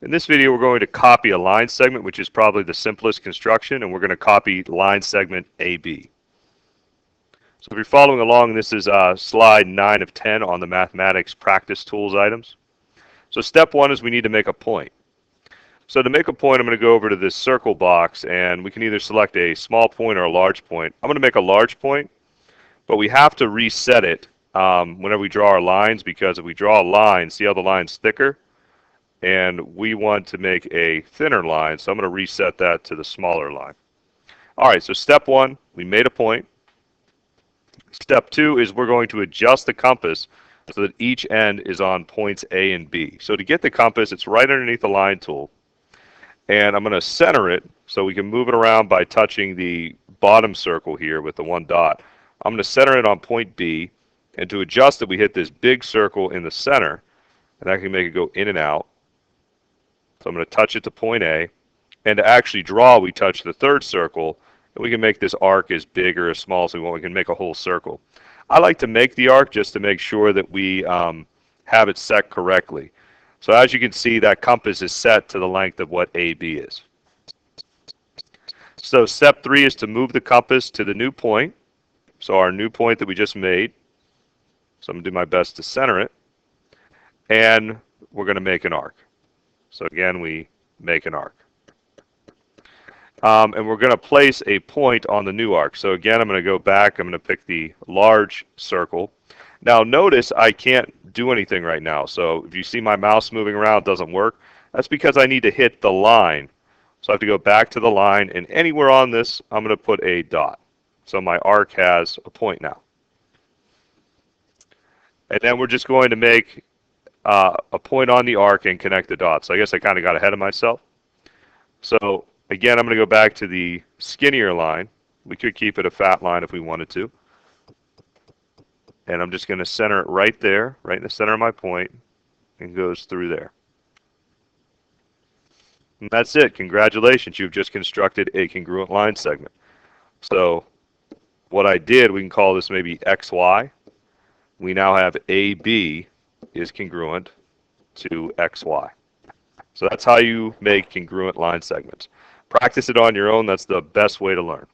In this video, we're going to copy a line segment, which is probably the simplest construction, and we're going to copy line segment AB. So if you're following along, this is slide 9 of 10 on the mathematics practice tools items. So step 1 is we need to make a point. So to make a point, I'm going to go over to this circle box, and we can either select a small point or a large point. I'm going to make a large point, but we have to reset it whenever we draw our lines, because if we draw a line, see how the line's thicker? And we want to make a thinner line, so I'm going to reset that to the smaller line. All right, so step 1, we made a point. Step 2 is we're going to adjust the compass so that each end is on points A and B. So to get the compass, it's right underneath the line tool. And I'm going to center it so we can move it around by touching the bottom circle here with the one dot. I'm going to center it on point B, and to adjust it, we hit this big circle in the center, and that can make it go in and out. So I'm going to touch it to point A, and to actually draw, we touch the third circle, and we can make this arc as big or as small as we want. We can make a whole circle. I like to make the arc just to make sure that we have it set correctly. So as you can see, that compass is set to the length of what AB is. So step 3 is to move the compass to the new point. So our new point that we just made. So I'm going to do my best to center it. And we're going to make an arc. So again, we make an arc. And we're going to place a point on the new arc. So again, I'm going to go back. I'm going to pick the large circle. Now notice I can't do anything right now. So if you see my mouse moving around, it doesn't work. That's because I need to hit the line. So I have to go back to the line, and anywhere on this, I'm going to put a dot. So my arc has a point now. And then we're just going to make a point on the arc and connect the dots. So I guess I kind of got ahead of myself. So again, I'm going to go back to the skinnier line. We could keep it a fat line if we wanted to. And I'm just going to center it right there, right in the center of my point, and goes through there. And that's it. Congratulations, you've just constructed a congruent line segment. So what I did, we can call this maybe XY. We now have AB is congruent to XY. So that's how you make congruent line segments. Practice it on your own. That's the best way to learn.